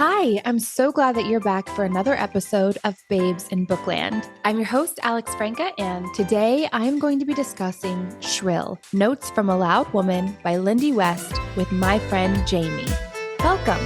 Hi, I'm so glad that you're back for another episode of Babes in Bookland. I'm your host, Alex Franca, and today I am going to be discussing Shrill, Notes from a Loud Woman by Lindy West with my friend Jamie. Welcome.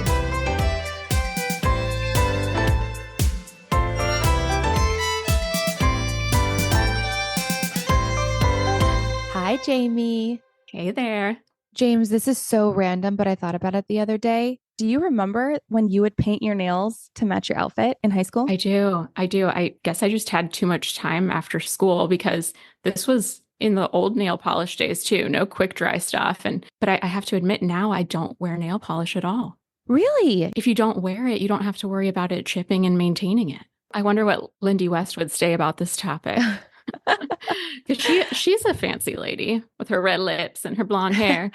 Hi, Jamie. Hey there. James, this is so random, but I thought about it the other day. Do you remember when you would paint your nails to match your outfit in high school? I do. I guess I just had too much time after school because this was in the old nail polish days too. No quick dry stuff. But I have to admit now I don't wear nail polish at all. Really? If you don't wear it, you don't have to worry about it chipping and maintaining it. I wonder what Lindy West would say about this topic. Because she's a fancy lady with her red lips and her blonde hair.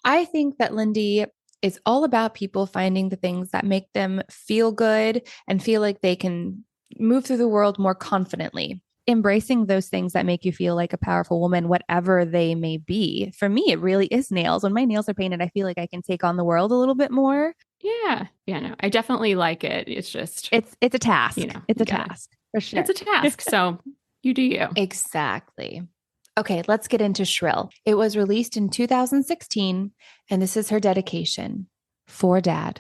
I think that Lindy is all about people finding the things that make them feel good and feel like they can move through the world more confidently. Embracing those things that make you feel like a powerful woman, whatever they may be. For me, it really is nails. When my nails are painted, I feel like I can take on the world a little bit more. Yeah. No, I definitely like it. It's just, it's a task. It's a task for sure. It's a task. So you do you. Exactly. Okay, let's get into Shrill. It was released in 2016, and this is her dedication for Dad.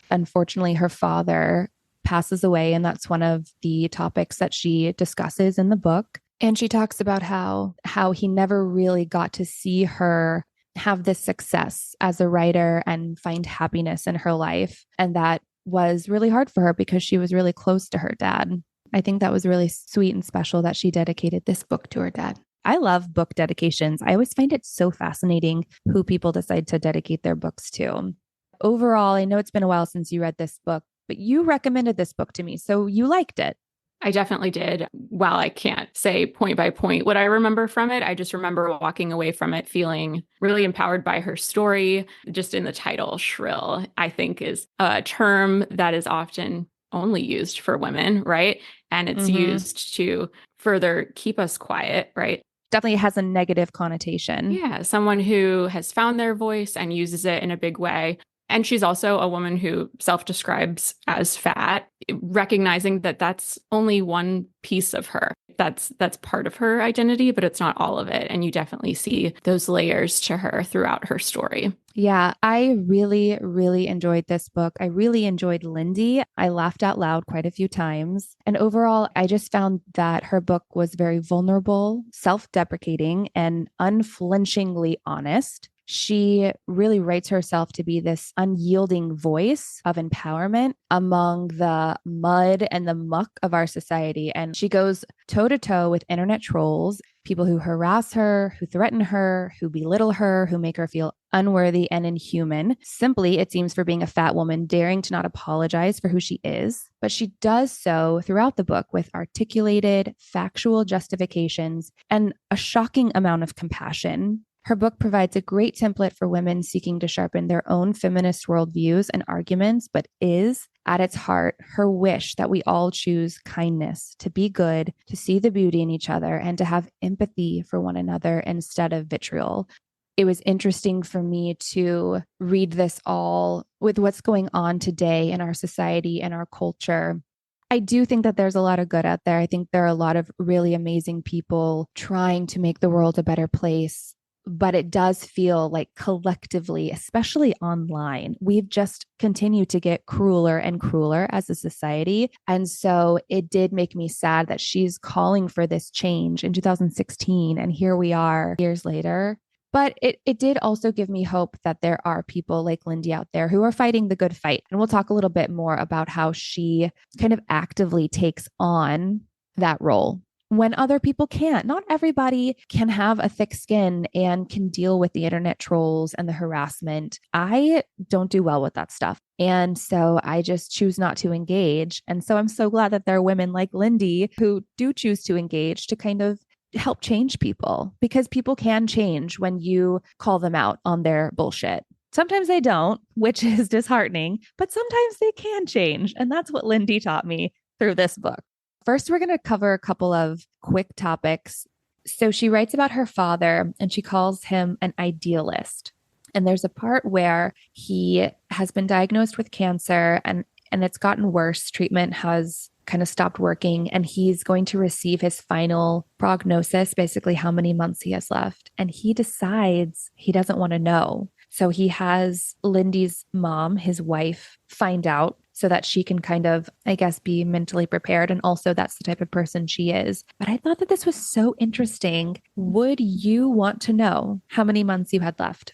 Unfortunately, her father passes away, and that's one of the topics that she discusses in the book. And she talks about how he never really got to see her have this success as a writer and find happiness in her life. And that was really hard for her because she was really close to her dad. I think that was really sweet and special that she dedicated this book to her dad. I love book dedications. I always find it so fascinating who people decide to dedicate their books to. Overall, I know it's been a while since you read this book, but you recommended this book to me, so you liked it. I definitely did. While I can't say point by point what I remember from it, I just remember walking away from it feeling really empowered by her story. Just in the title, Shrill, I think is a term that is often only used for women, right? And it's used to further keep us quiet, right? Definitely has a negative connotation. Yeah, someone who has found their voice and uses it in a big way. And she's also a woman who self-describes as fat, recognizing that that's only one piece of her. That's part of her identity, but it's not all of it. And you definitely see those layers to her throughout her story. Yeah, I really, really enjoyed this book. I really enjoyed Lindy. I laughed out loud quite a few times. And overall, I just found that her book was very vulnerable, self-deprecating, and unflinchingly honest. She really writes herself to be this unyielding voice of empowerment among the mud and the muck of our society. And she goes toe to toe with internet trolls, people who harass her, who threaten her, who belittle her, who make her feel unworthy and inhuman. Simply, it seems, for being a fat woman, daring to not apologize for who she is. But she does so throughout the book with articulated, factual justifications and a shocking amount of compassion. Her book provides a great template for women seeking to sharpen their own feminist worldviews and arguments, but is, at its heart, her wish that we all choose kindness, to be good, to see the beauty in each other, and to have empathy for one another instead of vitriol. It was interesting for me to read this all with what's going on today in our society and our culture. I do think that there's a lot of good out there. I think there are a lot of really amazing people trying to make the world a better place. But it does feel like collectively, especially online, we've just continued to get crueler and crueler as a society. And so it did make me sad that she's calling for this change in 2016. And here we are years later. But it did also give me hope that there are people like Lindy out there who are fighting the good fight. And we'll talk a little bit more about how she kind of actively takes on that role when other people can't. Not everybody can have a thick skin and can deal with the internet trolls and the harassment. I don't do well with that stuff. And so I just choose not to engage. And so I'm so glad that there are women like Lindy who do choose to engage to kind of help change people, because people can change when you call them out on their bullshit. Sometimes they don't, which is disheartening, but sometimes they can change. And that's what Lindy taught me through this book. First, we're going to cover a couple of quick topics. So she writes about her father and she calls him an idealist. And there's a part where he has been diagnosed with cancer and and it's gotten worse. Treatment has kind of stopped working, and he's going to receive his final prognosis, basically how many months he has left. And he decides he doesn't want to know. So he has Lindy's mom, his wife, find out so that she can kind of, I guess, be mentally prepared. And also, that's the type of person she is. But I thought that this was so interesting. Would you want to know how many months you had left?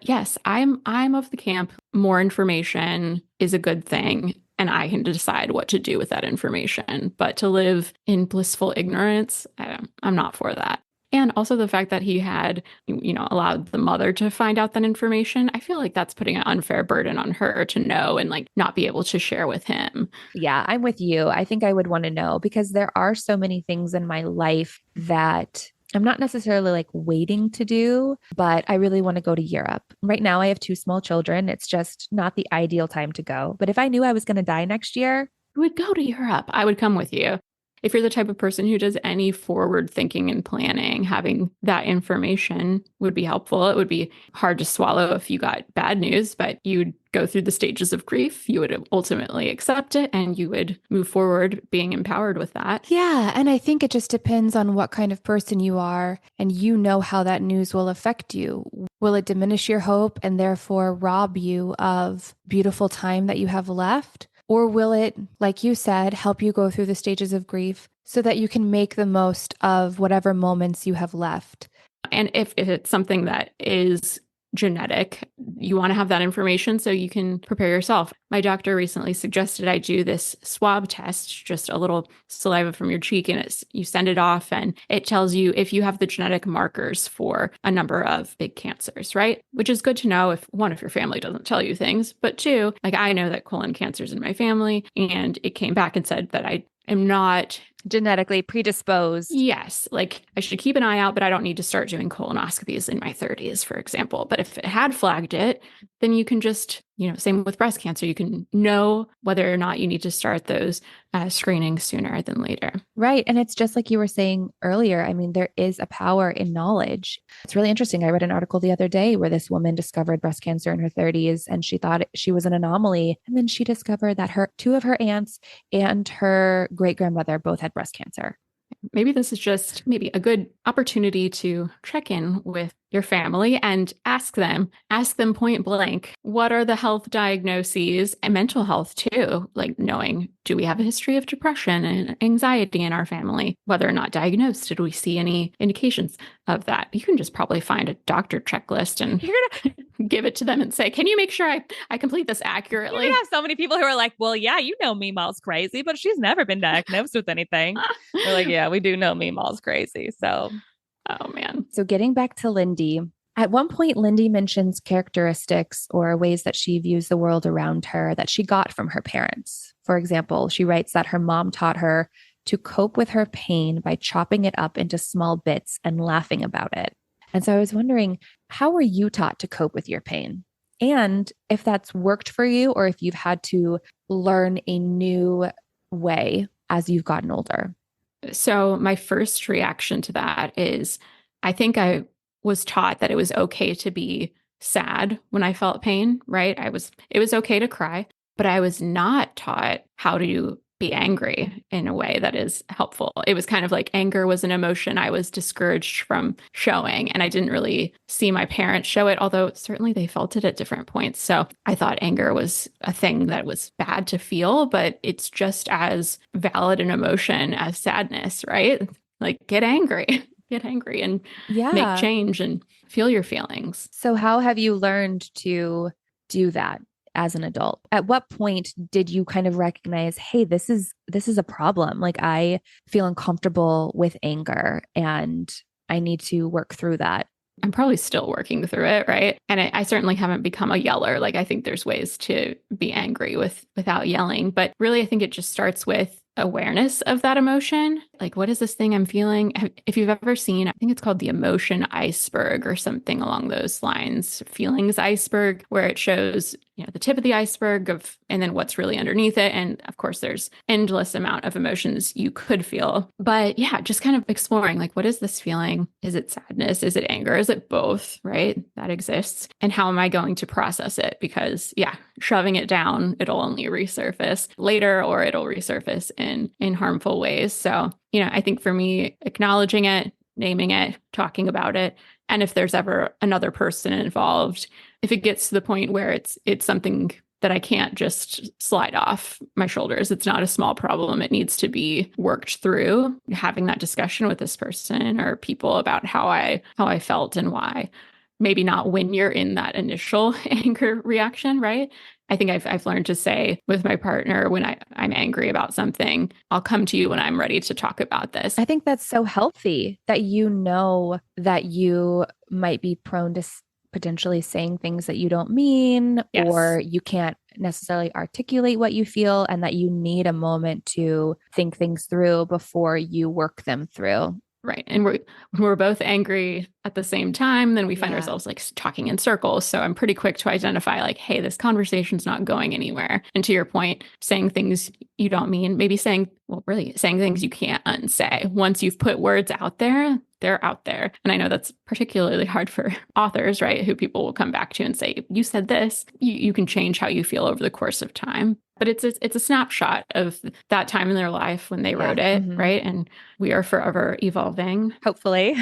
Yes, I'm of the camp. More information is a good thing, and I can decide what to do with that information. But to live in blissful ignorance, I'm not for that. And also the fact that he had, allowed the mother to find out that information, I feel like that's putting an unfair burden on her to know and like not be able to share with him. Yeah, I'm with you. I think I would want to know because there are so many things in my life that I'm not necessarily like waiting to do, but I really want to go to Europe. Right now, I have two small children. It's just not the ideal time to go. But if I knew I was going to die next year, I would go to Europe. I would come with you. If you're the type of person who does any forward thinking and planning, having that information would be helpful. It would be hard to swallow if you got bad news, but you'd go through the stages of grief. You would ultimately accept it and you would move forward being empowered with that. yeah. And I think it just depends on what kind of person you are and you know how that news will affect you. Will it diminish your hope and therefore rob you of beautiful time that you have left? Or will it, like you said, help you go through the stages of grief so that you can make the most of whatever moments you have left? And if it's something that is genetic, you want to have that information so you can prepare yourself. My doctor recently suggested I do this swab test, just a little saliva from your cheek, and you send it off, and it tells you if you have the genetic markers for a number of big cancers, right? Which is good to know if one, if your family doesn't tell you things, but two, like I know that colon cancer is in my family, and it came back and said that I am not Genetically predisposed. yes, like I should keep an eye out, but I don't need to start doing colonoscopies in my 30s, for example. But if it had flagged it, then you can just, same with breast cancer, you can know whether or not you need to start those screenings sooner than later. Right. And it's just like you were saying earlier. I mean, there is a power in knowledge. It's really interesting. I read an article the other day where this woman discovered breast cancer in her 30s and she thought she was an anomaly. And then she discovered that two of her aunts and her great grandmother both had breast cancer. Maybe this is just maybe a good opportunity to check in with your family and ask them point blank, what are the health diagnoses and mental health too? Like knowing, do we have a history of depression and anxiety in our family? Whether or not diagnosed, did we see any indications of that? You can just probably find a doctor checklist and you're going to give it to them and say, can you make sure I complete this accurately? You have so many people who are like, well, yeah, Meemaw's crazy, but she's never been diagnosed with anything. We're like, yeah, we do know Meemaw's crazy. So oh, man. So getting back to Lindy, at one point, Lindy mentions characteristics or ways that she views the world around her that she got from her parents. For example, she writes that her mom taught her to cope with her pain by chopping it up into small bits and laughing about it. And so I was wondering, how were you taught to cope with your pain? And if that's worked for you, or if you've had to learn a new way as you've gotten older. So my first reaction to that is I think I was taught that it was okay to be sad when I felt pain, right? It was okay to cry, but I was not taught how to be angry in a way that is helpful. It was kind of like anger was an emotion I was discouraged from showing, and I didn't really see my parents show it, although certainly they felt it at different points. So I thought anger was a thing that was bad to feel, but it's just as valid an emotion as sadness, right? Like get angry, get angry and make Yeah. change and feel your feelings. So how have you learned to do that as an adult? At what point did you kind of recognize, hey, this is a problem. Like I feel uncomfortable with anger and I need to work through that. I'm probably still working through it, right? And I certainly haven't become a yeller. Like I think there's ways to be angry without yelling, but really I think it just starts with awareness of that emotion. Like, what is this thing I'm feeling? If you've ever seen, I think it's called the emotion iceberg or something along those lines, feelings iceberg, where it shows, the tip of the iceberg and then what's really underneath it. And of course, there's endless amount of emotions you could feel. But yeah, just kind of exploring, like, what is this feeling? Is it sadness? Is it anger? Is it both? Right? That exists. And how am I going to process it? Because yeah, shoving it down, it'll only resurface later, or it'll resurface in harmful ways. So, I think for me, acknowledging it, naming it, talking about it, and if there's ever another person involved, if it gets to the point where it's something that I can't just slide off my shoulders, it's not a small problem. It needs to be worked through, having that discussion with this person or people about how I felt and why. Maybe not when you're in that initial anger reaction, right? I think I've learned to say with my partner when I'm angry about something, I'll come to you when I'm ready to talk about this. I think that's so healthy that you know that you might be prone to potentially saying things that you don't mean, Yes. or you can't necessarily articulate what you feel, and that you need a moment to think things through before you work them through. Right. And we're both angry at the same time, then we find Yeah. ourselves like talking in circles. So I'm pretty quick to identify like, hey, this conversation's not going anywhere. And to your point, saying things you don't mean, maybe saying things you can't unsay. Once you've put words out there, they're out there. And I know that's particularly hard for authors, right? Who people will come back to and say, you said this, you can change how you feel over the course of time. But it's a snapshot of that time in their life when they Yeah. wrote it, Mhm. right? And we are forever evolving. Hopefully.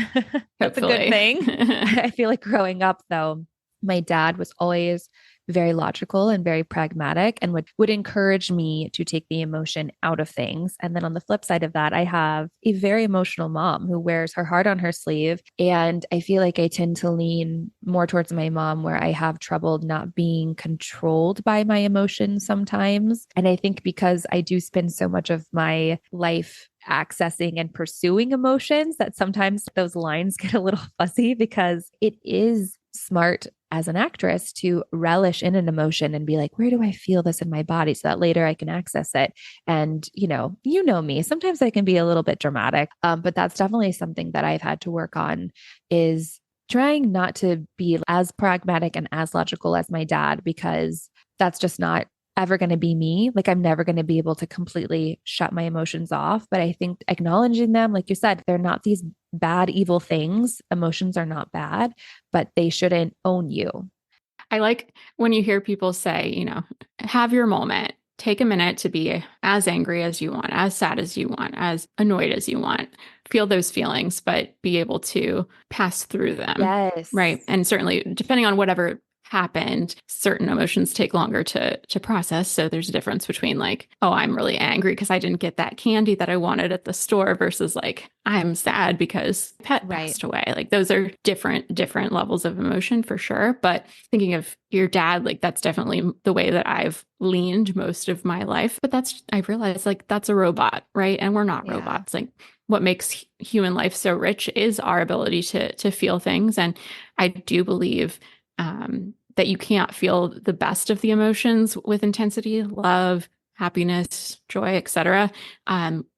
That's a good Hopefully. thing. I feel like growing up, though, my dad was always very logical and very pragmatic, and would encourage me to take the emotion out of things. And then on the flip side of that, I have a very emotional mom who wears her heart on her sleeve. And I feel like I tend to lean more towards my mom, where I have trouble not being controlled by my emotions sometimes. And I think because I do spend so much of my life accessing and pursuing emotions, that sometimes those lines get a little fuzzy, because it is smart as an actress to relish in an emotion and be like, where do I feel this in my body, so that later I can access it. And me, sometimes I can be a little bit dramatic, but that's definitely something that I've had to work on, is trying not to be as pragmatic and as logical as my dad, because that's just not ever going to be me. Like, I'm never going to be able to completely shut my emotions off. But I think acknowledging them, like you said, they're not these bad, evil things. Emotions are not bad, but they shouldn't own you. I like when you hear people say, have your moment. Take a minute to be as angry as you want, as sad as you want, as annoyed as you want. Feel those feelings, but be able to pass through them. Yes. Right. And certainly, depending on whatever happened, certain emotions take longer to process. So there's a difference between like, oh, I'm really angry because I didn't get that candy that I wanted at the store, versus like, I'm sad because pet Right. passed away. Like those are different levels of emotion for sure. But thinking of your dad, like that's definitely the way that I've leaned most of my life. But I realized like that's a robot, right? And we're not Yeah. robots. Like what makes human life so rich is our ability to feel things. And I do believe that you can't feel the best of the emotions with intensity, love, happiness, joy, etc.,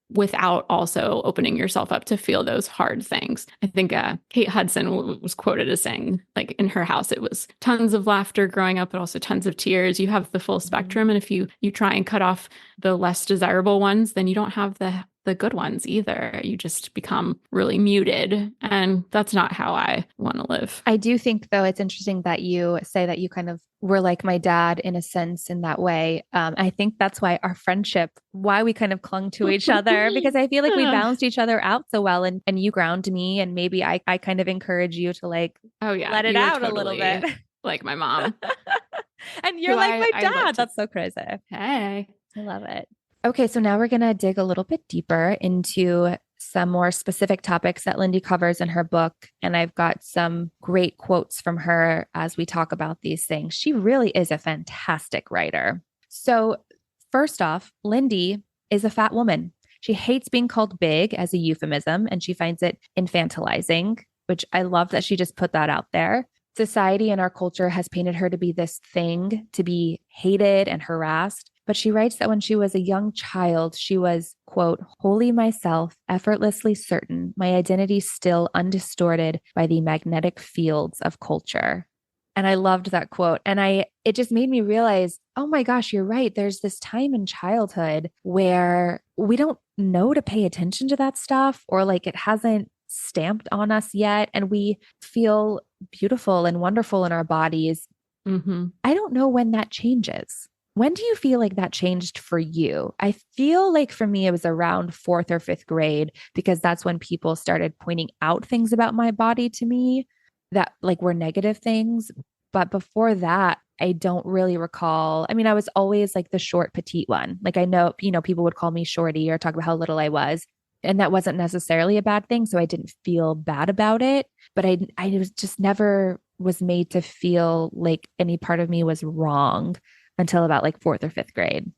without also opening yourself up to feel those hard things. I think Kate Hudson was quoted as saying, like in her house, it was tons of laughter growing up, but also tons of tears. You have the full Mhm. spectrum, and if you try and cut off the less desirable ones, then you don't have the good ones either. You just become really muted. And that's not how I want to live. I do think, though, it's interesting that you say that you kind of were like my dad in a sense, in that way. I think that's why why we kind of clung to each other, because I feel like we balanced each other out so well. And you ground me, and maybe I kind of encourage you to like Oh, yeah. let it You are out a little bit. totally like my mom, And you're who like my I love dad. to. That's so crazy. I Hey. love it. Okay, so now we're going to dig a little bit deeper into some more specific topics that Lindy covers in her book. And I've got some great quotes from her as we talk about these things. She really is a fantastic writer. So, first off, Lindy is a fat woman. She hates being called big as a euphemism, and she finds it infantilizing, which I love that she just put that out there. Society and our culture has painted her to be this thing to be hated and harassed. But she writes that when she was a young child, she was, quote, wholly myself, effortlessly certain, my identity still undistorted by the magnetic fields of culture. And I loved that quote. And it just made me realize, oh my gosh, you're right. There's this time in childhood where we don't know to pay attention to that stuff, or like it hasn't stamped on us yet. And we feel beautiful and wonderful in our bodies. Mm-hmm. I don't know when that changes. When do you feel like that changed for you? I feel like for me, it was around fourth or fifth grade, because that's when people started pointing out things about my body to me that like were negative things. But before that, I don't really recall. I mean, I was always like the short, petite one. Like I know, people would call me shorty or talk about how little I was. And that wasn't necessarily a bad thing. So I didn't feel bad about it. But I was just never was made to feel like any part of me was wrong until about like fourth or fifth grade.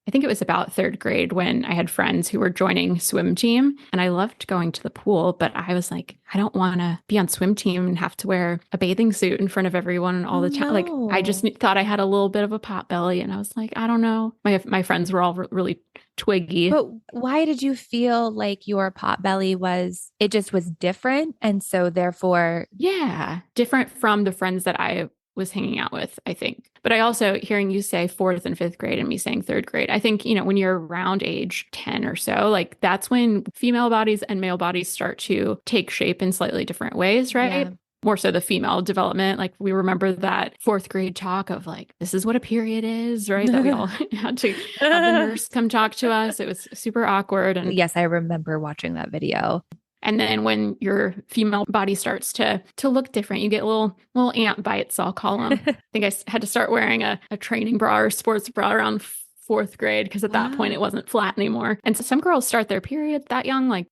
I think it was about third grade when I had friends who were joining swim team, and I loved going to the pool, but I was like, I don't want to be on swim team and have to wear a bathing suit in front of everyone all Oh the time. Like I just no. thought I had a little bit of a pot belly, and I was like, I don't know. My friends were all really twiggy. But why did you feel like your pot belly was, it just was different? And so therefore, Yeah, different from the friends that I was hanging out with, I think. But I also, hearing you say fourth and fifth grade and me saying third grade, I think, when you're around age 10 or so, like that's when female bodies and male bodies start to take shape in slightly different ways, yeah. right? More so the female development. Like we remember that fourth grade talk of like, this is what a period is, right? That we all had to have the nurse come talk to us. It was super awkward. Yes, I remember watching that video. And then when your female body starts to look different, you get little ant bites, I'll call them. I think had to start wearing a training bra or sports bra around fourth grade, because at that point it Wow. wasn't flat anymore. And so some girls start their period that young. Like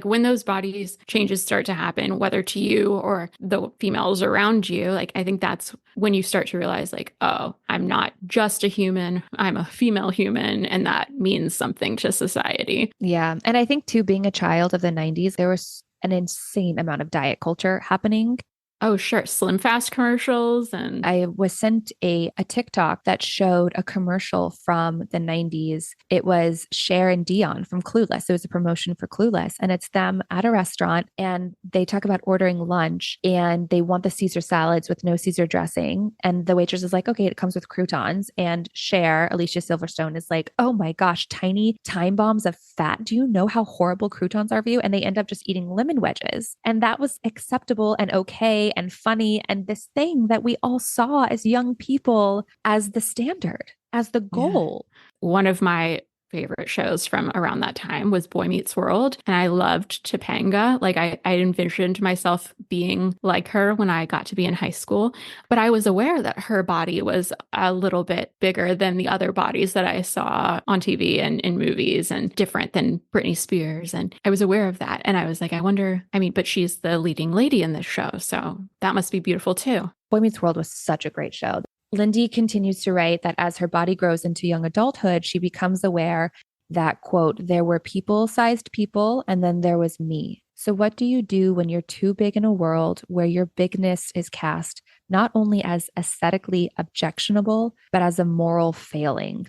when those bodies changes start to happen, whether to you or the females around you, like I think that's when you start to realize like, oh, I'm not just a human, I'm a female human, and that means something to society. Yeah. And I think too, being a child of the 90s, there was an insane amount of diet culture happening. Oh, sure. Slim Fast commercials and I was sent a TikTok that showed a commercial from the 90s. It was Cher and Dion from Clueless. It was a promotion for Clueless. And it's them at a restaurant, and they talk about ordering lunch, and they want the Caesar salads with no Caesar dressing. And the waitress is like, okay, it comes with croutons. And Cher, Alicia Silverstone, is like, oh my gosh, tiny time bombs of fat. Do you know how horrible croutons are for you? And they end up just eating lemon wedges. And that was acceptable and okay and funny, and this thing that we all saw as young people as the standard, as the yeah. goal. One of my favorite shows from around that time was Boy Meets World. And I loved Topanga. Like I envisioned myself being like her when I got to be in high school. But I was aware that her body was a little bit bigger than the other bodies that I saw on TV and in movies, and different than Britney Spears. And I was aware of that. And I was like, I wonder, I mean, but she's the leading lady in this show. So that must be beautiful too. Boy Meets World was such a great show. Lindy continues to write that as her body grows into young adulthood, she becomes aware that, quote, there were people-sized people, and then there was me. So what do you do when you're too big in a world where your bigness is cast not only as aesthetically objectionable, but as a moral failing?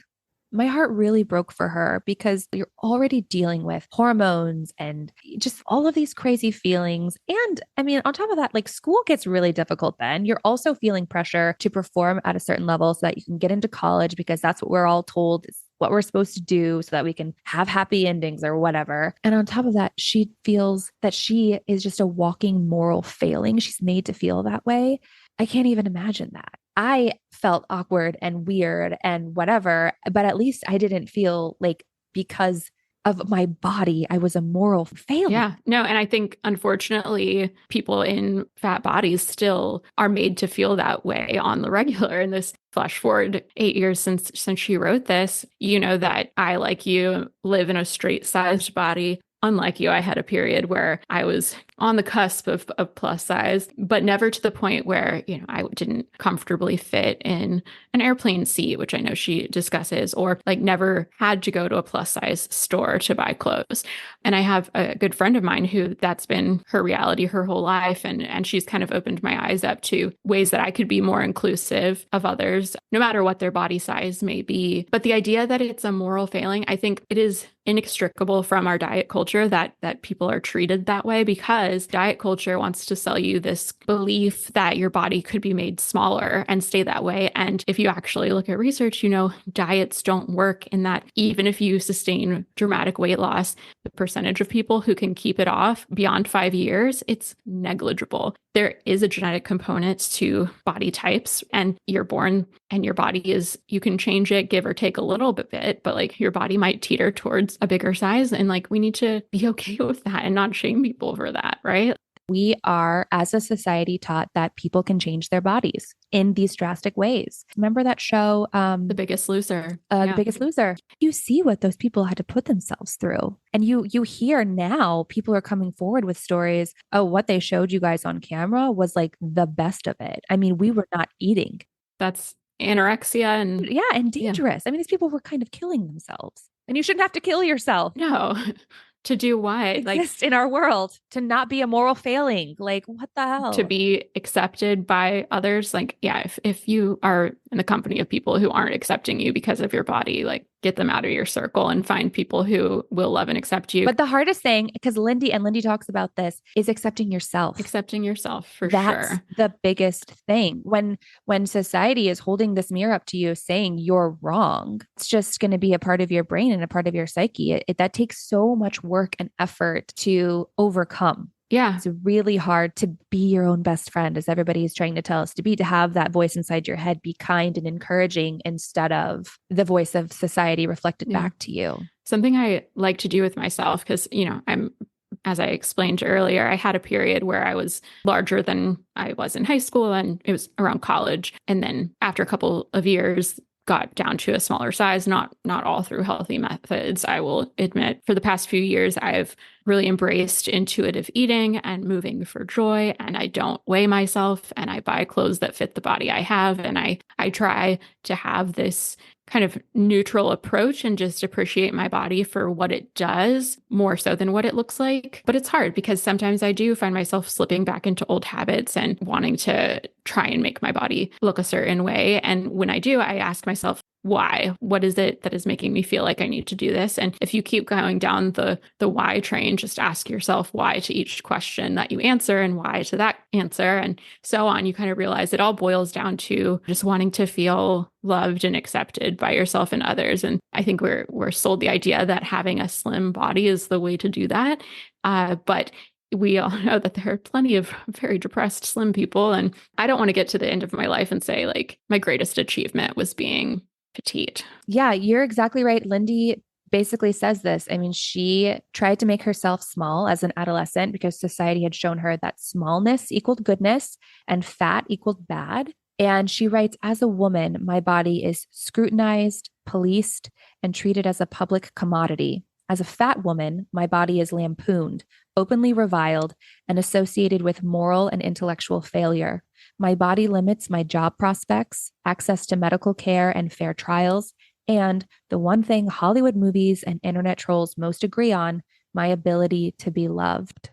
My heart really broke for her, because you're already dealing with hormones and just all of these crazy feelings. And I mean, on top of that, like school gets really difficult then. You're also feeling pressure to perform at a certain level so that you can get into college, because that's what we're all told is what we're supposed to do so that we can have happy endings or whatever. And on top of that, she feels that she is just a walking moral failing. She's made to feel that way. I can't even imagine that. I felt awkward and weird and whatever, but at least I didn't feel like because of my body, I was a moral failing. Yeah, no, and I think unfortunately, people in fat bodies still are made to feel that way on the regular. And this flash forward 8 years since she wrote this, you know that I, like you, live in a straight sized body. Unlike you, I had a period where I was on the cusp of plus size, but never to the point where, I didn't comfortably fit in an airplane seat, which I know she discusses, or like never had to go to a plus size store to buy clothes. And I have a good friend of mine who that's been her reality her whole life. And she's kind of opened my eyes up to ways that I could be more inclusive of others, no matter what their body size may be. But the idea that it's a moral failing, I think it is inextricable from our diet culture that people are treated that way, because diet culture wants to sell you this belief that your body could be made smaller and stay that way. And if you actually look at research, diets don't work in that. Even if you sustain dramatic weight loss, the percentage of people who can keep it off beyond 5 years, it's negligible. There is a genetic component to body types, and you're born and your body is, you can change it, give or take a little bit, but like your body might teeter towards a bigger size. And like, we need to be okay with that and not shame people for that, right? We are, as a society, taught that people can change their bodies in these drastic ways. Remember that show, The Biggest Loser? The Biggest Loser? You see what those people had to put themselves through, and you hear now people are coming forward with stories. Oh, what they showed you guys on camera was like the best of it. I mean, we were not eating. That's anorexia and Yeah, and dangerous. I mean, these people were kind of killing themselves, and you shouldn't have to kill yourself. No. To do what? Exist in our world, to not be a moral failing. Like, what the To hell? be accepted by others. Like, yeah, if you are in the company of people who aren't accepting you because of your body, like get them out of your circle and find people who will love and accept you. But the hardest thing, because Lindy talks about this, is accepting yourself. Accepting yourself, for That's sure. the biggest thing. When society is holding this mirror up to you saying you're wrong, it's just going to be a part of your brain and a part of your psyche. That takes so much work and effort to overcome. Yeah. It's really hard to be your own best friend, as everybody is trying to tell us to be, to have that voice inside your head, be kind and encouraging instead of the voice of society reflected back to you. Something I like to do with myself, because, as I explained earlier, I had a period where I was larger than I was in high school, and it was around college. And then after a couple of years, got down to a smaller size, not all through healthy methods. I will admit, for the past few years, I've really embraced intuitive eating and moving for joy. And I don't weigh myself, and I buy clothes that fit the body I have. And I try to have this kind of neutral approach and just appreciate my body for what it does more so than what it looks like. But it's hard, because sometimes I do find myself slipping back into old habits and wanting to try and make my body look a certain way. And when I do, I ask myself, why? What is it that is making me feel like I need to do this? And if you keep going down the why train, just ask yourself why to each question that you answer, and why to that answer, and so on. You kind of realize it all boils down to just wanting to feel loved and accepted by yourself and others. And I think we're sold the idea that having a slim body is the way to do that. But we all know that there are plenty of very depressed, slim people. And I don't want to get to the end of my life and say, like, my greatest achievement was being petite. Yeah, you're exactly right. Lindy basically says this. I mean, she tried to make herself small as an adolescent because society had shown her that smallness equaled goodness and fat equaled bad. And she writes, as a woman, my body is scrutinized, policed, and treated as a public commodity. As a fat woman, my body is lampooned, openly reviled, and associated with moral and intellectual failure. My body limits my job prospects, access to medical care and fair trials, and the one thing Hollywood movies and internet trolls most agree on, my ability to be loved.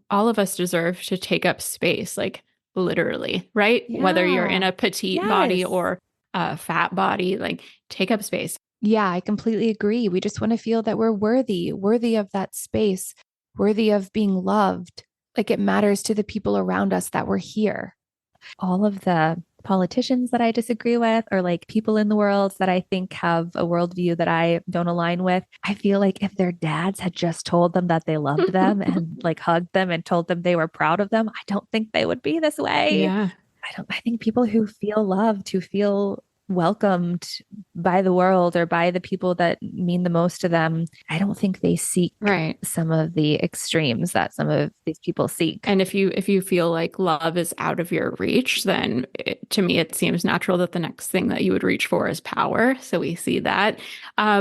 All of us deserve to take up space, like literally, right? Yeah. Whether you're in a petite body Yes. or a fat body, like take up space. Yeah, I completely agree. We just want to feel that we're worthy of that space, worthy of being loved. Like it matters to the people around us that we're here. All of the politicians that I disagree with, or like people in the world that I think have a worldview that I don't align with, I feel like if their dads had just told them that they loved them and like hugged them and told them they were proud of them, I don't think they would be this way. Yeah. I think people who feel loved, who feel welcomed by the world or by the people that mean the most to them, I don't think they seek some of the extremes that some of these people seek. And if you feel like love is out of your reach, then to me, it seems natural that the next thing that you would reach for is power. So we see that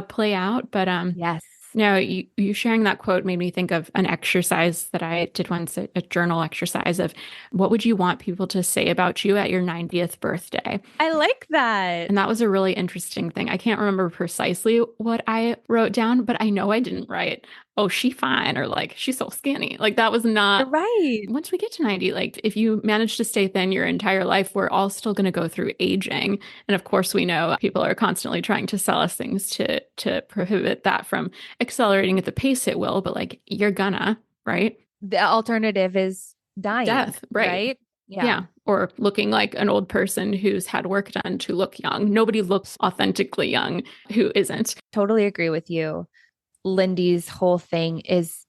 play out. But yes. No, you sharing that quote made me think of an exercise that I did once, a journal exercise of what would you want people to say about you at your 90th birthday? I like that. And that was a really interesting thing. I can't remember precisely what I wrote down, but I know I didn't write, oh, she fine, or like, she's so skinny. Like that was not, Right. once we get to 90, like if you manage to stay thin your entire life, we're all still going to go through aging. And of course, we know people are constantly trying to sell us things to prohibit that from accelerating at the pace it will, but like you're gonna, right? The alternative is dying, Death, right? right? Yeah, Yeah. Or looking like an old person who's had work done to look young. Nobody looks authentically young who isn't. totally agree with you. Lindy's whole thing is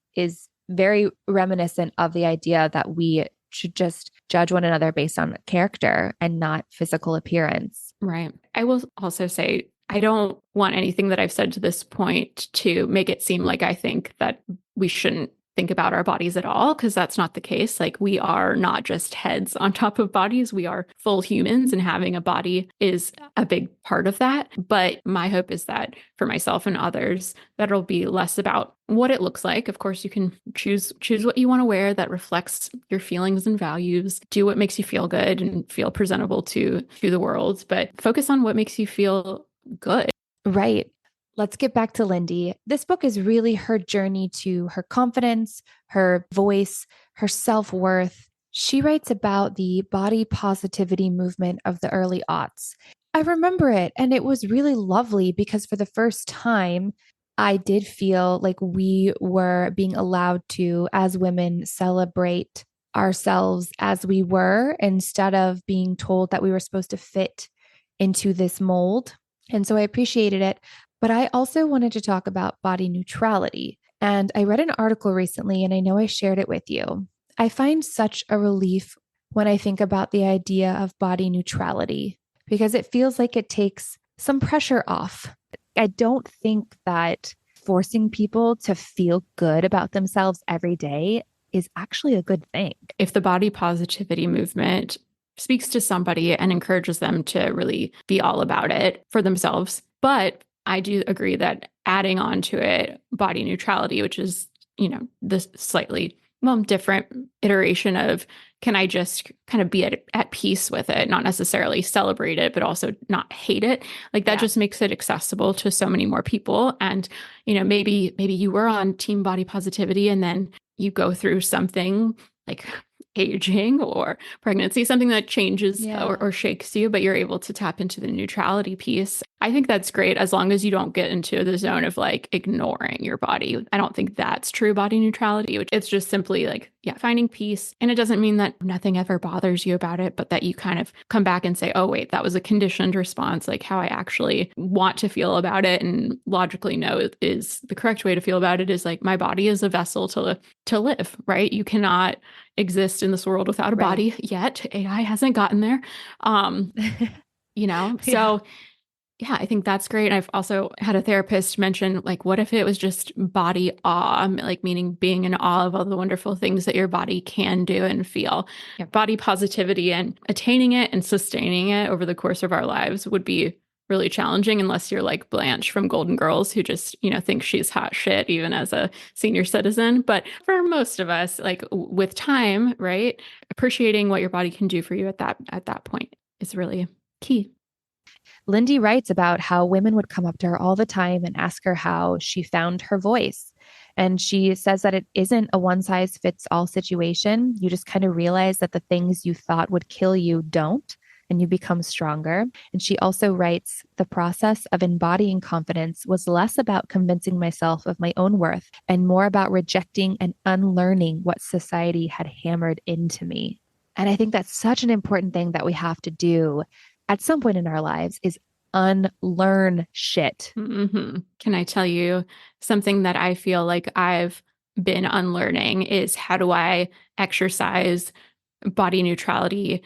very reminiscent of the idea that we should just judge one another based on character and not physical appearance. Right. I will also say, I don't want anything that I've said to this point to make it seem like I think that we shouldn't think about our bodies at all, because that's not the case. Like, we are not just heads on top of bodies, we are full humans, and having a body is a big part of that. But my hope is that for myself and others, that it'll be less about what it looks like. Of course, you can choose what you want to wear that reflects your feelings and values. Do what makes you feel good and feel presentable to the world, but focus on what makes you feel good. Right. Let's get back to Lindy. This book is really her journey to her confidence, her voice, her self worth. She writes about the body positivity movement of the early aughts. I remember it, and it was really lovely because for the first time, I did feel like we were being allowed to, as women, celebrate ourselves as we were instead of being told that we were supposed to fit into this mold. And so I appreciated it. But I also wanted to talk about body neutrality. And I read an article recently, and I know I shared it with you. I find such a relief when I think about the idea of body neutrality because it feels like it takes some pressure off. I don't think that forcing people to feel good about themselves every day is actually a good thing. If the body positivity movement speaks to somebody and encourages them to really be all about it for themselves, but I do agree that adding on to it body neutrality, which is, this slightly different iteration of, can I just kind of be at peace with it, not necessarily celebrate it, but also not hate it? Like that Yeah. just makes it accessible to so many more people. And, maybe you were on team body positivity and then you go through something like aging or pregnancy, something that changes or shakes you, but you're able to tap into the neutrality piece. I think that's great as long as you don't get into the zone of like ignoring your body. I don't think that's true body neutrality, which it's just simply like, finding peace. And it doesn't mean that nothing ever bothers you about it, but that you kind of come back and say, oh, wait, that was a conditioned response, like how I actually want to feel about it and logically know is the correct way to feel about it is like my body is a vessel to live, right? You cannot exist in this world without a body yet. AI hasn't gotten there. So yeah, I think that's great. I've also had a therapist mention, like, what if it was just body awe, like meaning being in awe of all the wonderful things that your body can do and feel. Body positivity and attaining it and sustaining it over the course of our lives would be really challenging unless you're like Blanche from Golden Girls, who just, thinks she's hot shit even as a senior citizen. But for most of us, like with time, right, appreciating what your body can do for you at that point is really key. Lindy writes about how women would come up to her all the time and ask her how she found her voice. And she says that it isn't a one size fits all situation. You just kind of realize that the things you thought would kill you don't, and you become stronger. And she also writes, the process of embodying confidence was less about convincing myself of my own worth and more about rejecting and unlearning what society had hammered into me. And I think that's such an important thing that we have to do at some point in our lives is unlearn shit. Mm-hmm. Can I tell you something that I feel like I've been unlearning is how do I exercise body neutrality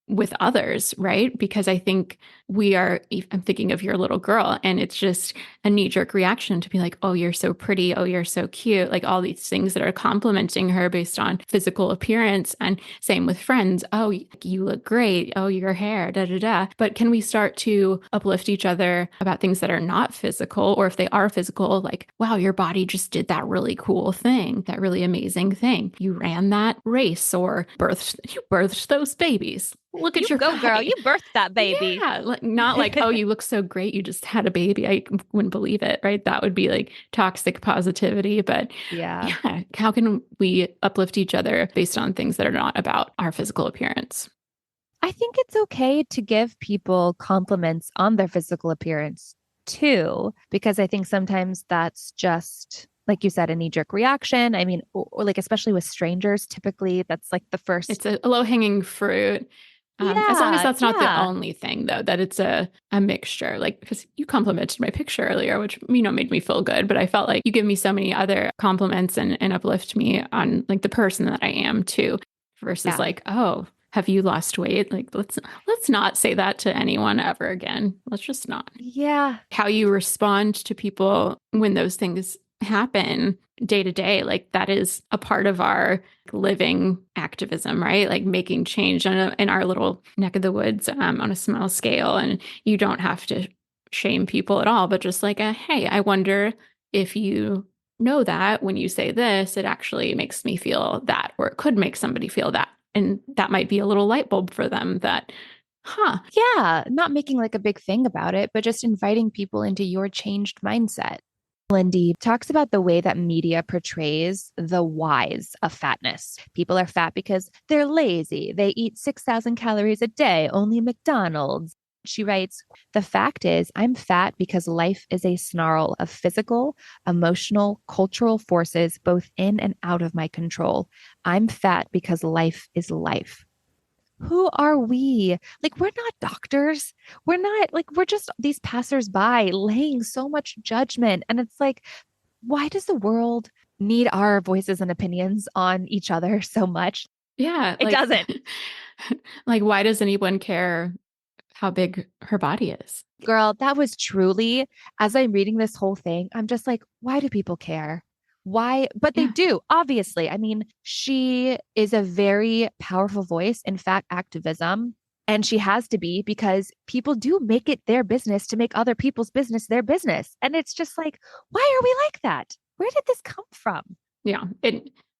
with others, right? Because I think I'm thinking of your little girl, and it's just a knee-jerk reaction to be like, oh, you're so pretty. Oh, you're so cute. Like all these things that are complimenting her based on physical appearance. And same with friends. Oh, you look great. Oh, your hair, da da da. But can we start to uplift each other about things that are not physical, or if they are physical, like, wow, your body just did that really cool thing, that really amazing thing. You ran that race or you birthed those babies. Look You at your go, girl. You body. birthed that baby. Yeah, like not like, oh, you look so great, you just had a baby. I wouldn't believe it, right? That would be like toxic positivity. But Yeah. yeah, how can we uplift each other based on things that are not about our physical appearance? I think it's okay to give people compliments on their physical appearance too, because I think sometimes that's just, like you said, a knee jerk reaction. I mean, or like, especially with strangers, typically that's like the first. It's a low-hanging fruit. As long as Yeah. that's not the Yeah. only thing, though, that it's a mixture. Like, because you complimented my picture earlier, which, made me feel good. But I felt like you give me so many other compliments and uplift me on like the person that I am too, versus Yeah. like, oh, have you lost weight? Like, let's not say that to anyone ever again. Let's just not. Yeah. How you respond to people when those things happen day to day, like that is a part of our living activism, right? Like making change in our little neck of the woods, on a small scale. And you don't have to shame people at all, but just like hey, I wonder if you know that when you say this, it actually makes me feel that, or it could make somebody feel that. And that might be a little light bulb for them that, huh. Yeah. Not making like a big thing about it, but just inviting people into your changed mindset. Lindy talks about the way that media portrays the whys of fatness. People are fat because they're lazy. They eat 6,000 calories a day, only McDonald's. She writes, the fact is, I'm fat because life is a snarl of physical, emotional, cultural forces, both in and out of my control. I'm fat because life is life. Who are we? Like, we're not doctors. We're not like, we're just these passersby laying so much judgment. And it's like, why does the world need our voices and opinions on each other so much? Yeah, It like doesn't. like why does anyone care how big her body is? Girl, that was truly, as I'm reading this whole thing, I'm just like, why do people care? Why? But they Yeah. do, obviously. I mean, she is a very powerful voice in fat activism. And she has to be because people do make it their business to make other people's business their business. And it's just like, why are we like that? Where did this come from? Yeah.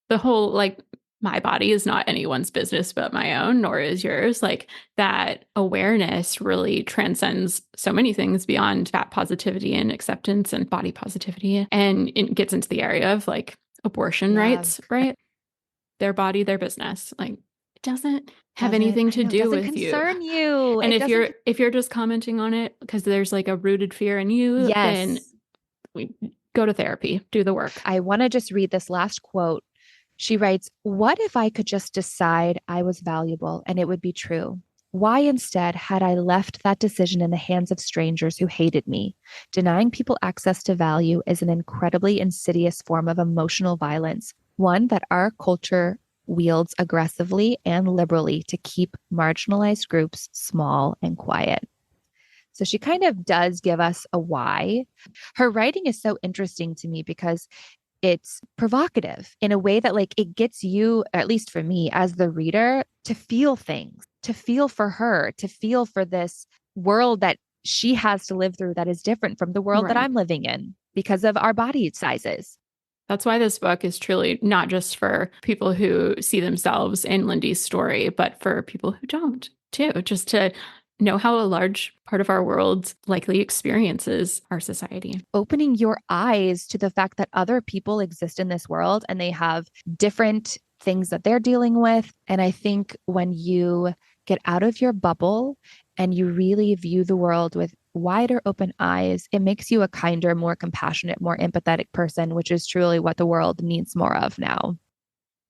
The whole like my body is not anyone's business but my own, nor is yours. Like that awareness really transcends so many things beyond fat positivity and acceptance and body positivity. And it gets into the area of like abortion Yeah. rights, right? Their body, their business. Like it doesn't have Doesn't, anything I to know, do doesn't with you. concern you. And It doesn't. if you're just commenting on it because there's like a rooted fear in you, then Yes. we go to therapy, do the work. I want to just read this last quote. She writes, what if I could just decide I was valuable and it would be true? Why instead had I left that decision in the hands of strangers who hated me? Denying people access to value is an incredibly insidious form of emotional violence, one that our culture wields aggressively and liberally to keep marginalized groups small and quiet. So she kind of does give us a why. Her writing is so interesting to me because it's provocative in a way that like it gets you, at least for me as the reader, to feel things, to feel for her, to feel for this world that she has to live through that is different from the world that Right. I'm living in because of our body sizes. That's why this book is truly not just for people who see themselves in Lindy's story, but for people who don't too, just to know how a large part of our world likely experiences our society. Opening your eyes to the fact that other people exist in this world and they have different things that they're dealing with. And I think when you get out of your bubble and you really view the world with wider open eyes, it makes you a kinder, more compassionate, more empathetic person, which is truly what the world needs more of now.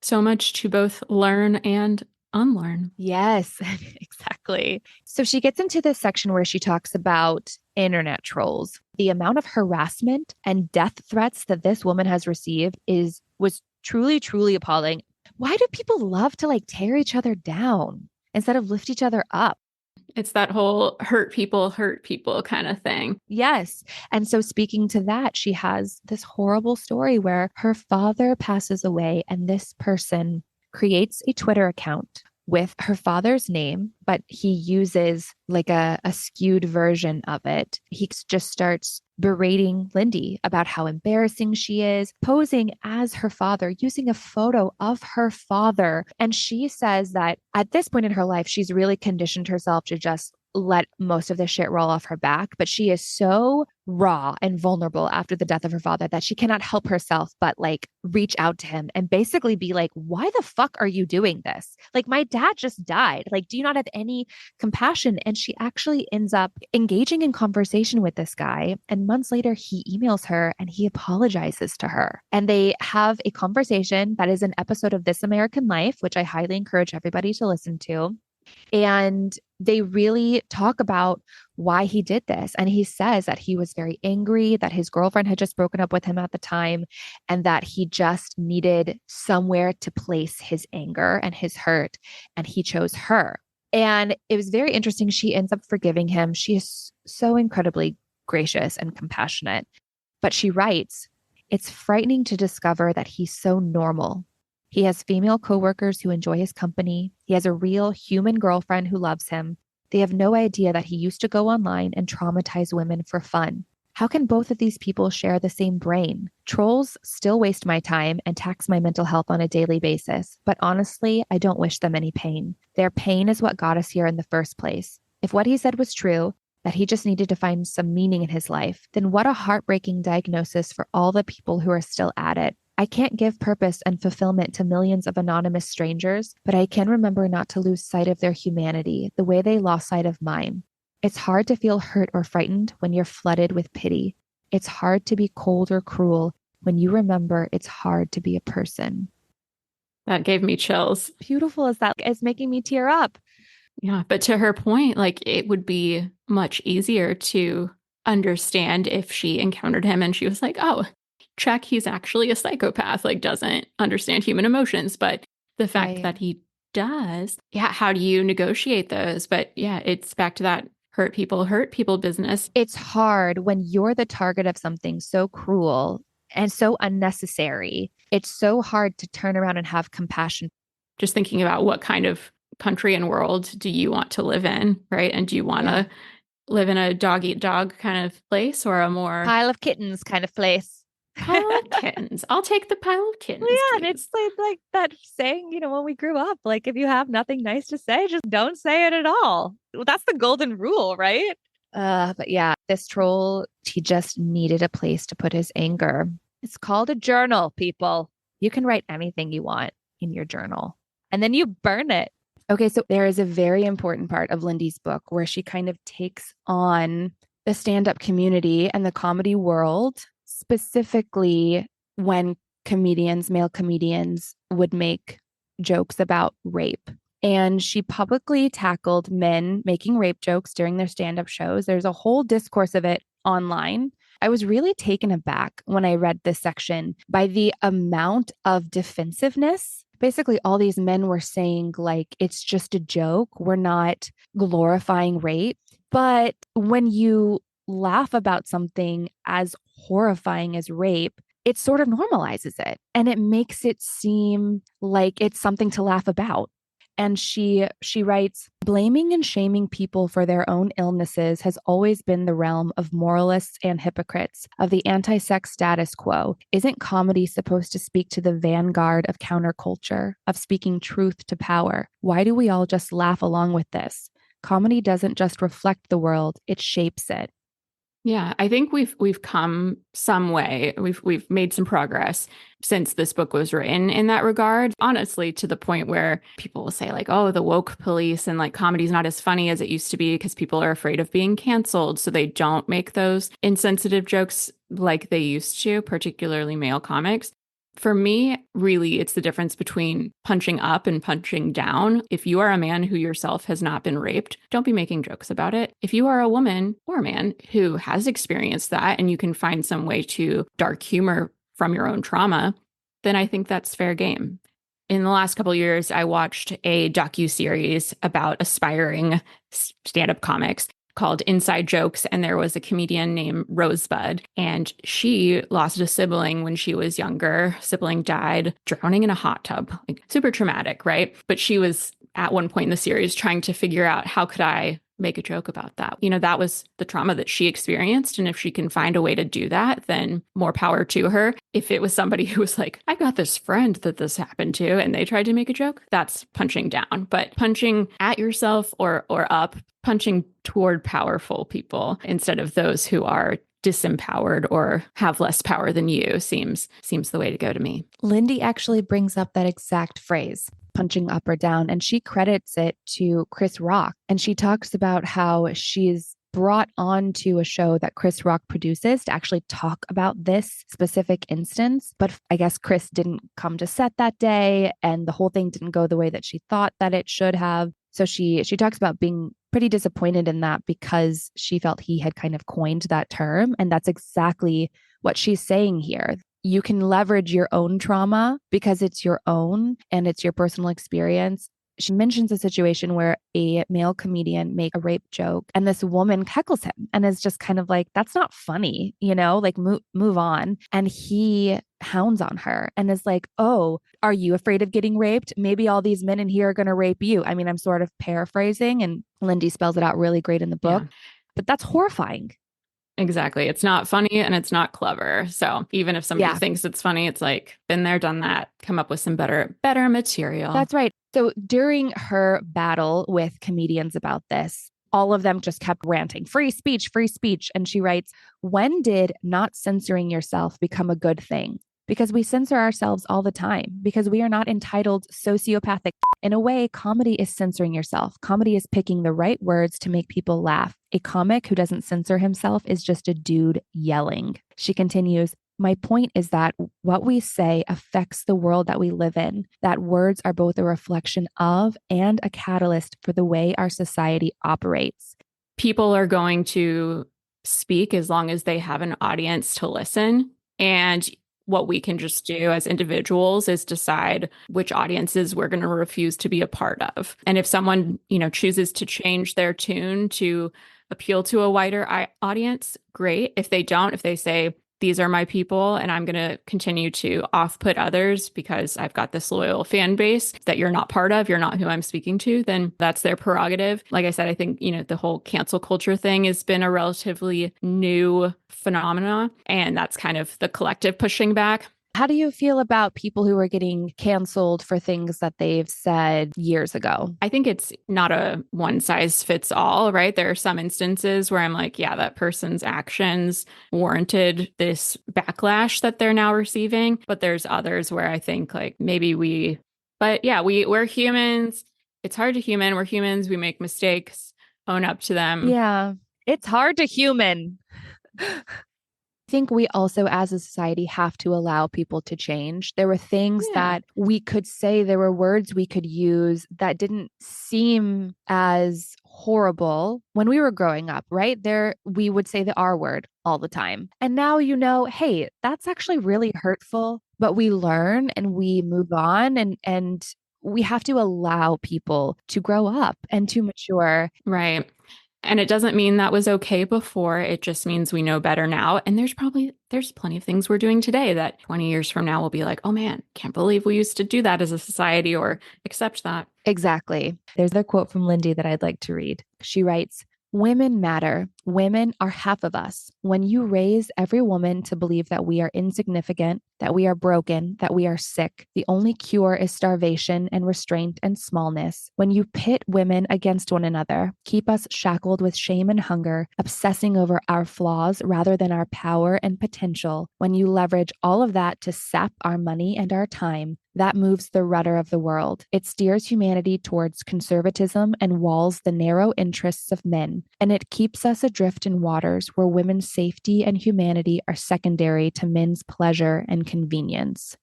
So much to both learn and unlearn. Yes, exactly. So she gets into this section where she talks about internet trolls. The amount of harassment and death threats that this woman has received was truly, truly appalling. Why do people love to like tear each other down instead of lift each other up? It's that whole hurt people kind of thing. Yes. And so, speaking to that, she has this horrible story where her father passes away, and this person creates a Twitter account with her father's name, but he uses like a skewed version of it. He just starts berating Lindy about how embarrassing she is, posing as her father, using a photo of her father. And she says that at this point in her life, she's really conditioned herself to just let most of the shit roll off her back. But she is so raw and vulnerable after the death of her father that she cannot help herself but like reach out to him and basically be like, why the fuck are you doing this? Like, my dad just died. Like, do you not have any compassion? And she actually ends up engaging in conversation with this guy. And months later, he emails her and he apologizes to her. And they have a conversation that is an episode of This American Life, which I highly encourage everybody to listen to. And they really talk about why he did this. And he says that he was very angry, that his girlfriend had just broken up with him at the time, and that he just needed somewhere to place his anger and his hurt. And he chose her. And it was very interesting. She ends up forgiving him. She is so incredibly gracious and compassionate. But she writes, it's frightening to discover that he's so normal. He has female coworkers who enjoy his company. He has a real human girlfriend who loves him. They have no idea that he used to go online and traumatize women for fun. How can both of these people share the same brain? Trolls still waste my time and tax my mental health on a daily basis, but honestly, I don't wish them any pain. Their pain is what got us here in the first place. If what he said was true, that he just needed to find some meaning in his life, then what a heartbreaking diagnosis for all the people who are still at it. I can't give purpose and fulfillment to millions of anonymous strangers, but I can remember not to lose sight of their humanity the way they lost sight of mine. It's hard to feel hurt or frightened when you're flooded with pity. It's hard to be cold or cruel when you remember it's hard to be a person. That gave me chills. Beautiful as that is, making me tear up. Yeah. But to her point, like it would be much easier to understand if she encountered him and she was like, oh, check, he's actually a psychopath, like doesn't understand human emotions. But the fact Right. that he does, yeah, how do you negotiate those? But yeah, it's back to that hurt people business. It's hard when you're the target of something so cruel and so unnecessary. It's so hard to turn around and have compassion. Just thinking about what kind of country and world do you want to live in, right? And do you want Yeah. to live in a dog eat dog kind of place or a more Pile of kittens kind of place. pile of kittens? I'll take the pile of kittens, Yeah, and it's please. like that saying, when we grew up, like if you have nothing nice to say, just don't say it at all. Well, that's the golden rule, right? But yeah, this troll, he just needed a place to put his anger. It's called a journal, people. You can write anything you want in your journal, and then you burn it. Okay, so there is a very important part of Lindy's book where she kind of takes on the stand-up community and the comedy world, specifically when male comedians would make jokes about rape. And she publicly tackled men making rape jokes during their stand-up shows. There's a whole discourse of it online. I was really taken aback when I read this section by the amount of defensiveness. Basically, all these men were saying, like, it's just a joke. We're not glorifying rape. But when you laugh about something as horrifying as rape, it sort of normalizes it and it makes it seem like it's something to laugh about. And she writes, blaming and shaming people for their own illnesses has always been the realm of moralists and hypocrites, of the anti-sex status quo. Isn't comedy supposed to speak to the vanguard of counterculture, of speaking truth to power? Why do we all just laugh along with this? Comedy doesn't just reflect the world, it shapes it. Yeah, I think we've come some way. We've made some progress since this book was written in that regard. Honestly, to the point where people will say like, "Oh, the woke police," and like comedy's not as funny as it used to be because people are afraid of being canceled, so they don't make those insensitive jokes like they used to, particularly male comics. For me, really, it's the difference between punching up and punching down. If you are a man who yourself has not been raped, don't be making jokes about it. If you are a woman or a man who has experienced that and you can find some way to dark humor from your own trauma, then I think that's fair game. In the last couple of years, I watched a docu-series about aspiring stand-up comics called Inside Jokes, and there was a comedian named Rosebud, and she lost a sibling when she was younger. Sibling died drowning in a hot tub, like super traumatic, right? But she was at one point in the series trying to figure out, how could I make a joke about that? That was the trauma that she experienced. And if she can find a way to do that, then more power to her. If it was somebody who was like, I got this friend that this happened to, and they tried to make a joke, that's punching down. But punching at yourself or up, punching toward powerful people instead of those who are disempowered or have less power than you seems the way to go to me. Lindy actually brings up that exact phrase, punching up or down, and she credits it to Chris Rock. And she talks about how she's brought on to a show that Chris Rock produces to actually talk about this specific instance. But I guess Chris didn't come to set that day, and the whole thing didn't go the way that she thought that it should have. So she talks about being pretty disappointed in that because she felt he had kind of coined that term. And that's exactly what she's saying here. You can leverage your own trauma because it's your own and it's your personal experience. She mentions a situation where a male comedian make a rape joke and this woman heckles him and is just kind of like, that's not funny, like move on. And he hounds on her and is like, oh, are you afraid of getting raped? Maybe all these men in here are going to rape you. I mean, I'm sort of paraphrasing, and Lindy spells it out really great in the book, Yeah. but that's horrifying. Exactly. It's not funny and it's not clever. So even if somebody Yeah, thinks it's funny, it's like, been there, done that, come up with some better material. that's right. So during her battle with comedians about this, all of them just kept ranting, free speech, free speech. And she writes, when did not censoring yourself become a good thing? Because we censor ourselves all the time, because we are not entitled sociopathic. In a way, comedy is censoring yourself. Comedy is picking the right words to make people laugh. A comic who doesn't censor himself is just a dude yelling. She continues, my point is that what we say affects the world that we live in, that words are both a reflection of and a catalyst for the way our society operates. People are going to speak as long as they have an audience to listen. And what we can just do as individuals is decide which audiences we're going to refuse to be a part of. And if someone, chooses to change their tune to appeal to a wider audience, great. If they don't, if they say, these are my people and I'm going to continue to off-put others because I've got this loyal fan base that you're not part of, you're not who I'm speaking to, then that's their prerogative. Like I said, I think, the whole cancel culture thing has been a relatively new phenomena, and that's kind of the collective pushing back. How do you feel about people who are getting canceled for things that they've said years ago? I think it's not a one size fits all, right? There are some instances where I'm like, yeah, that person's actions warranted this backlash that they're now receiving. But there's others where I think like but yeah, we're humans. It's hard to human. We're humans. We make mistakes, own up to them. Yeah, it's hard to human. Think we also, as a society, have to allow people to change. There were things Yeah. that we could say, there were words we could use that didn't seem as horrible when we were growing up, right? We would say the R word all the time. And now, hey, that's actually really hurtful, but we learn and we move on, and we have to allow people to grow up and to mature. Right. And it doesn't mean that was okay before. It just means we know better now. And there's plenty of things we're doing today that 20 years from now will be like, oh man, can't believe we used to do that as a society or accept that. Exactly. There's a quote from Lindy that I'd like to read. She writes, women matter. Women are half of us. When you raise every woman to believe that we are insignificant, that we are broken, that we are sick, the only cure is starvation and restraint and smallness. When you pit women against one another, keep us shackled with shame and hunger, obsessing over our flaws rather than our power and potential, when you leverage all of that to sap our money and our time, that moves the rudder of the world. It steers humanity towards conservatism and walls the narrow interests of men. And it keeps us adrift in waters where women's safety and humanity are secondary to men's pleasure and convenience.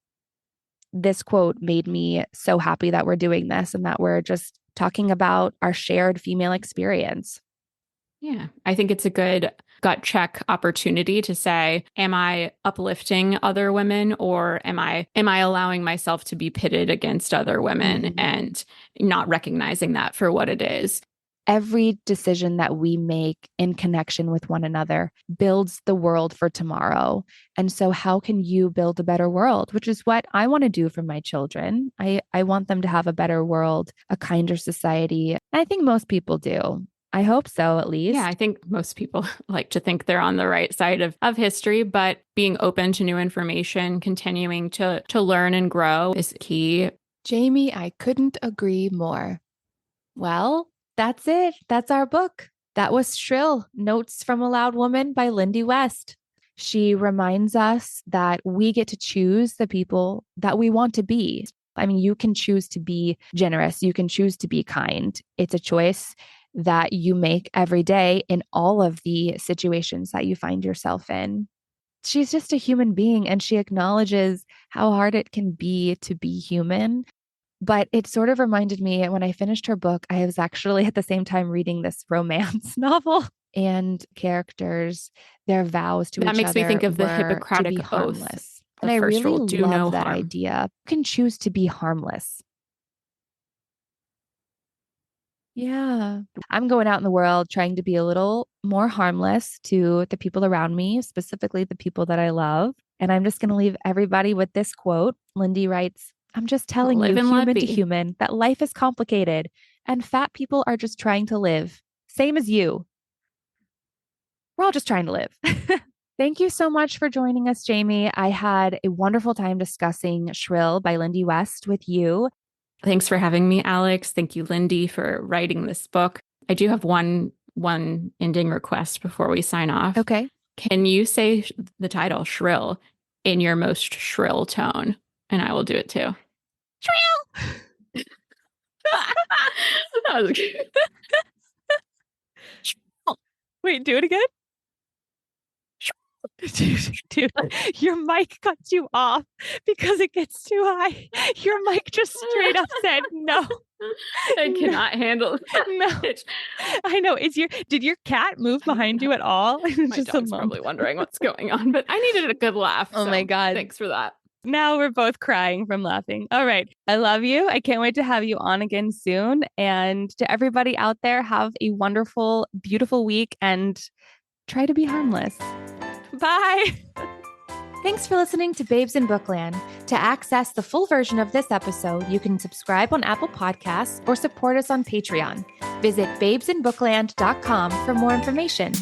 This quote made me so happy that we're doing this and that we're just talking about our shared female experience. Yeah, I think it's a good gut check opportunity to say, am I uplifting other women, or am I allowing myself to be pitted against other women and not recognizing that for what it is? Every decision that we make in connection with one another builds the world for tomorrow. And so, how can you build a better world? Which is what I want to do for my children. I want them to have a better world, a kinder society. And I think most people do. I hope so, at Yeah, I least. think most people like to think they're on the right side of history, but being open to new information, continuing to learn and grow is key. Jamie, I couldn't agree more. Well, that's it. That's our book. That was Shrill, Notes from a Loud Woman by Lindy West. She reminds us that we get to choose the people that we want to be. I mean, you can choose to be generous, you can choose to be kind. It's a choice that you make every day in all of the situations that you find yourself in. She's just a human being and she acknowledges how hard it can be to be human. But it sort of reminded me when I finished her book, I was actually at the same time reading this romance novel, and characters, their vows to That each makes me other think of the were to Hippocratic be Oath. harmless. The And I first really rule, do love no that harm. idea. You can choose to be harmless. Yeah. I'm going out in the world trying to be a little more harmless to the people around me, specifically the people that I love. And I'm just going to leave everybody with this quote. Lindy writes, I'm just telling you, Live and let human to be. human, that life is complicated and fat people are just trying to live. Same as you. We're all just trying to live. Thank you so much for joining us, Jamie. I had a wonderful time discussing Shrill by Lindy West with you. Thanks for having me, Alex. Thank you, Lindy, for writing this book. I do have one ending request before we sign off. Okay. Can you say the title Shrill in your most shrill tone? And I will do it too. Shrill. That was good. Wait, do it again. Dude, your mic cuts you off because it gets too high. Your mic just straight up said no. I cannot handle No. it. I know. Did your cat move behind you at all? My Just dog's probably wondering what's going on, but I needed a good laugh. Oh my God. Thanks for that. Now we're both crying from laughing. All right. I love you. I can't wait to have you on again soon. And to everybody out there, have a wonderful, beautiful week and try to be harmless. Bye. Thanks for listening to Babes in Bookland. To access the full version of this episode, you can subscribe on Apple Podcasts or support us on Patreon. Visit babesinbookland.com for more information.